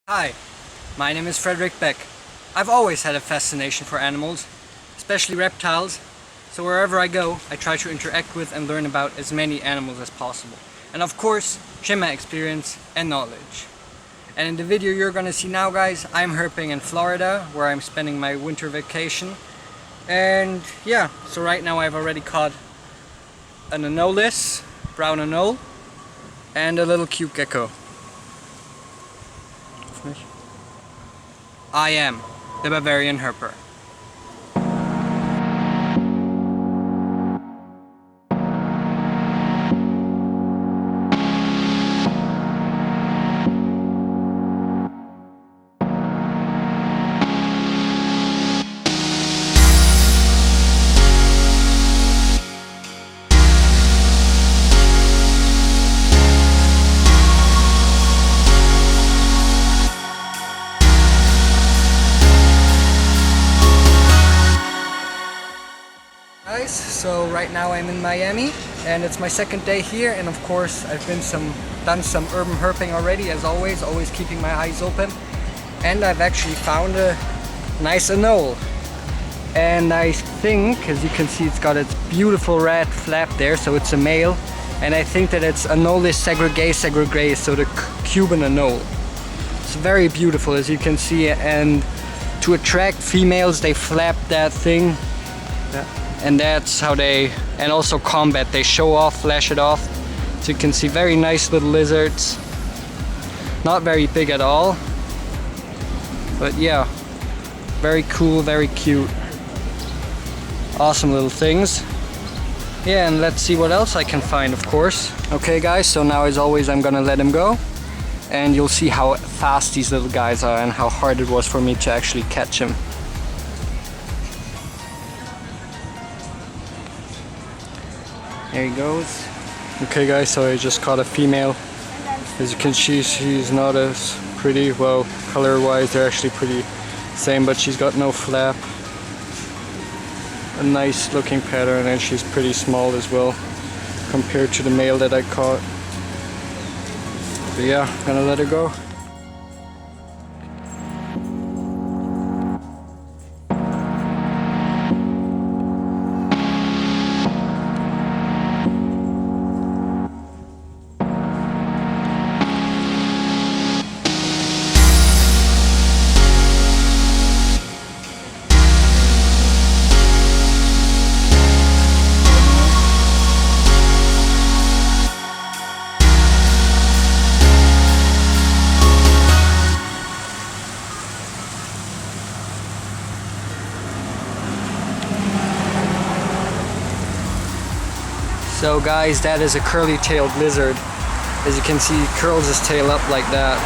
Hi, my name is Frederick Beck. I've always had a fascination for animals, especially reptiles, so wherever I go, I try to interact with and learn about as many animals as possible. And of course, share my experience and knowledge. And in the video you're gonna see now, guys, I'm herping in Florida, where I'm spending my winter vacation. And yeah, so right now I've already caught an anoles, brown anole, and a little cute gecko. I am the Bavarian Herper. Guys, so right now I'm in Miami and it's my second day here, and of course I've done some urban herping already, as always keeping my eyes open, and I've actually found a nice anole. And I think, as you can see, it's got its beautiful red flap there, so it's a male, and I think that it's Anoles segregae, so the Cuban anole. It's very beautiful, as you can see, and to attract females they flap that thing. And that's how they, and also combat, they show off, flash it off. So you can see very nice little lizards. Not very big at all, but yeah, very cool, very cute. Awesome little things. Yeah, and let's see what else I can find, of course. Okay guys, so now as always I'm gonna let him go. And you'll see how fast these little guys are and how hard it was for me to actually catch him. There he goes. Okay guys, so I just caught a female. As you can see, she's not as pretty. Well, color wise they're actually pretty same, but she's got no flap. A nice looking pattern, and she's pretty small as well compared to the male that I caught. But yeah, I'm gonna let her go. So guys, that is a curly-tailed lizard. As you can see, he curls his tail up like that.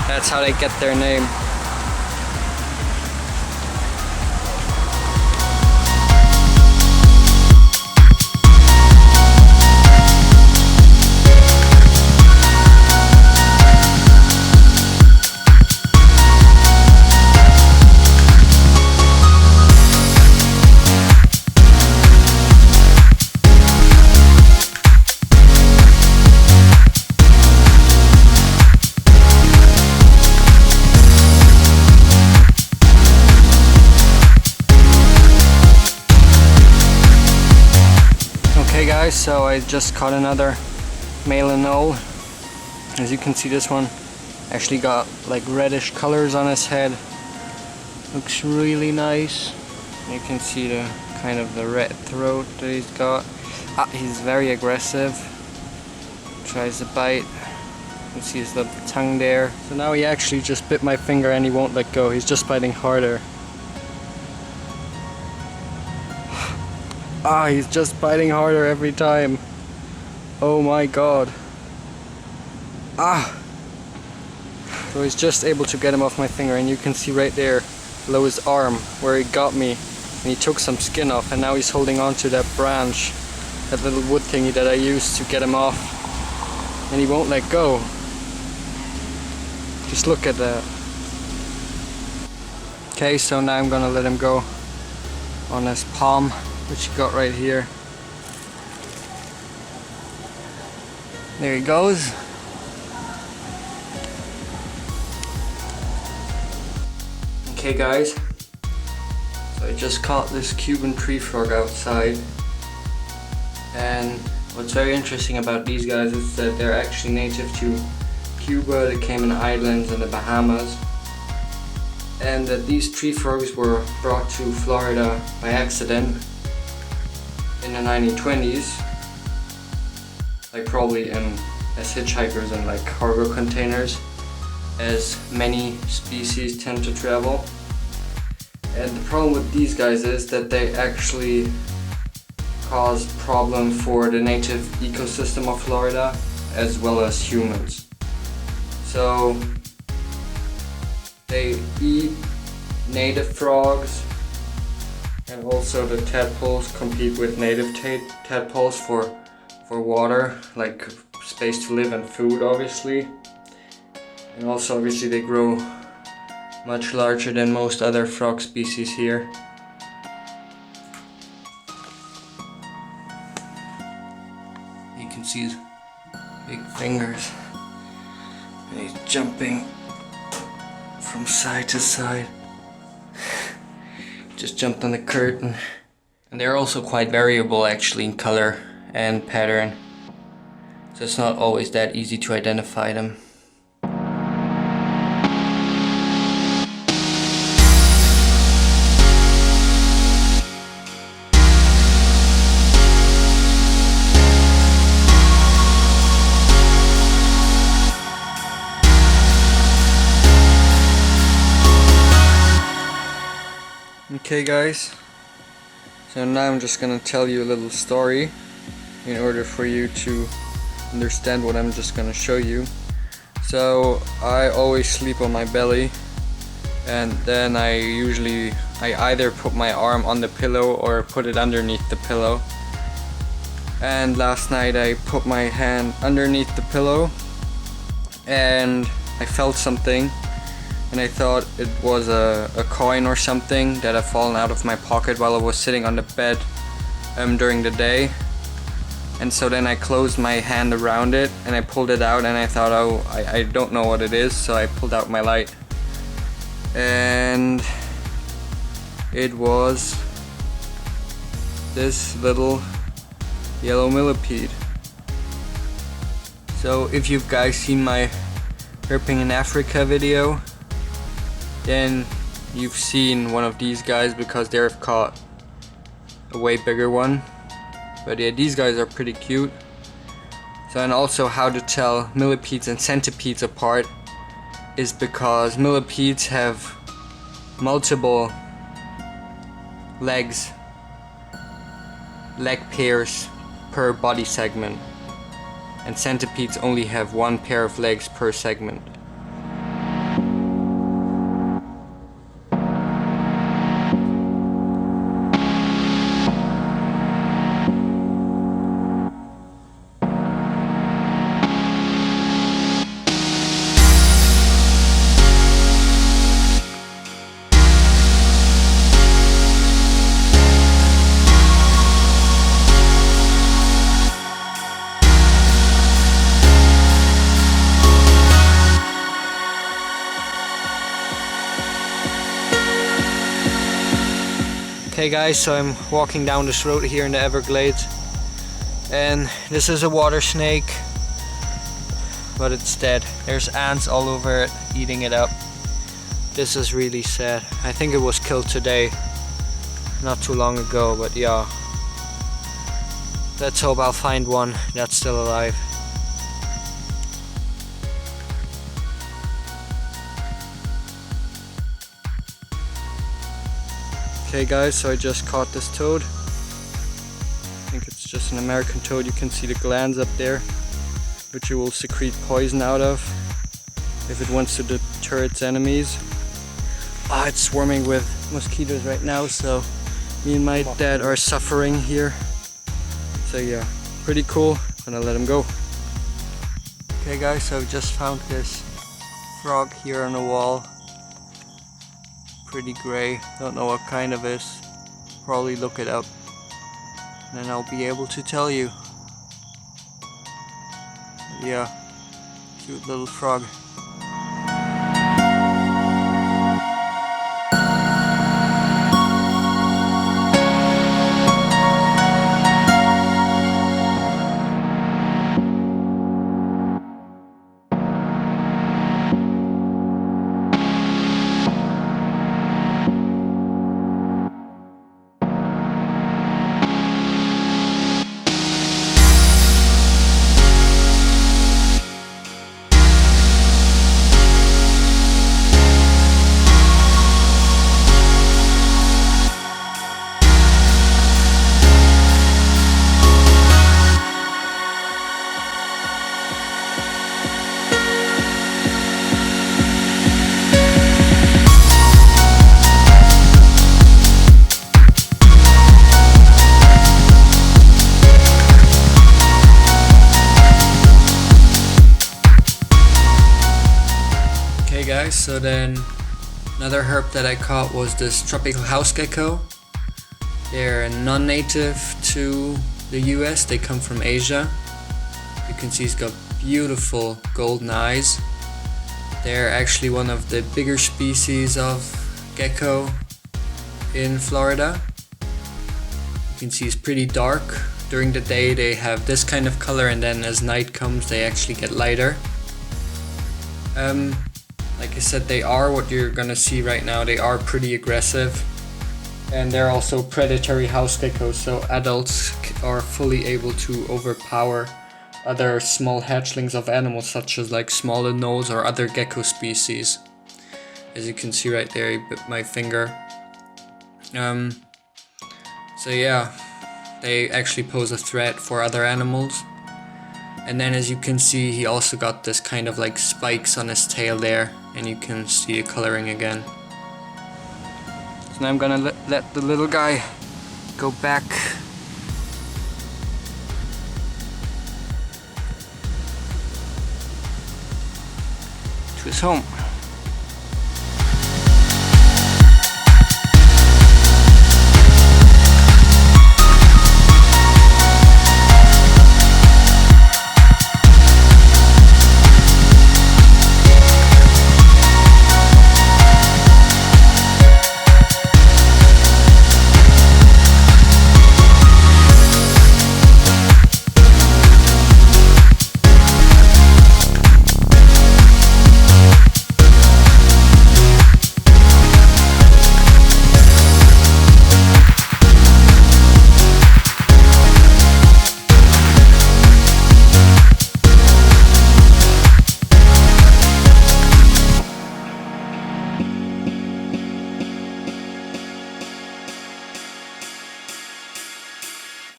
That's how they get their name. Okay guys, so I just caught another male anole. As you can see, this one actually got like reddish colors on his head. Looks really nice. You can see the kind of the red throat that he's got. He's very aggressive. Tries to bite. You can see his little tongue there. So now he actually just bit my finger and he won't let go. He's just biting harder. He's just biting harder every time. Oh my god. So he's just able to get him off my finger, and you can see right there below his arm where he got me, and he took some skin off, and now he's holding on to that branch, that little wood thingy that I used to get him off, and he won't let go. Just look at that. Okay, so now I'm gonna let him go on his palm, which you got right here. There he goes. Okay guys, so I just caught this Cuban tree frog outside, and what's very interesting about these guys is that they're actually native to Cuba, the Cayman Islands and the Bahamas, and that these tree frogs were brought to Florida by accident in the 1920s, like probably as hitchhikers and like cargo containers, as many species tend to travel. And the problem with these guys is that they actually cause problem for the native ecosystem of Florida as well as humans. So they eat native frogs, and also the tadpoles compete with native tadpoles for water, like space to live and food obviously. And also obviously they grow much larger than most other frog species here. You can see his big fingers, and he's jumping from side to side. Just jumped on the curtain. And they're also quite variable actually in color and pattern, so it's not always that easy to identify them. Okay guys, so now I'm just gonna tell you a little story in order for you to understand what I'm just gonna show you. So I always sleep on my belly, and then I either put my arm on the pillow or put it underneath the pillow. And last night I put my hand underneath the pillow and I felt something, and I thought it was a coin or something that had fallen out of my pocket while I was sitting on the bed during the day. And so then I closed my hand around it and I pulled it out, and I thought, oh, I don't know what it is, so I pulled out my light. And it was this little yellow millipede. So if you guys seen my Herping in Africa video, then you've seen one of these guys, because they've caught a way bigger one. But yeah, these guys are pretty cute. So, and also how to tell millipedes and centipedes apart is because millipedes have multiple leg pairs per body segment, and centipedes only have one pair of legs per segment. Okay guys, so I'm walking down this road here in the Everglades, and this is a water snake, but it's dead. There's ants all over it, eating it up. This is really sad. I think it was killed today, not too long ago, but yeah. Let's hope I'll find one that's still alive. Okay guys, so I just caught this toad. I think it's just an American toad. You can see the glands up there, which it will secrete poison out of if it wants to deter its enemies. It's swarming with mosquitoes right now, so me and my dad are suffering here. So yeah, pretty cool. Gonna let him go. Okay guys, so I've just found this frog here on the wall. Pretty gray, don't know what kind of it is. Probably look it up, and then I'll be able to tell you. Yeah, cute little frog. guys, so then another herp that I caught was this tropical house gecko. They're non-native to the US, they come from Asia. You can see he's got beautiful golden eyes. They're actually one of the bigger species of gecko in Florida. You can see it's pretty dark. During the day they have this kind of color, and then as night comes they actually get lighter. Like I said, they are what you're gonna see right now. They are pretty aggressive, and they're also predatory house geckos, so adults are fully able to overpower other small hatchlings of animals, such as like small anoles or other gecko species. As you can see right there, he bit my finger. So yeah, they actually pose a threat for other animals. And then as you can see, he also got this kind of like spikes on his tail there, and you can see it coloring again. So now I'm gonna let the little guy go back to his home.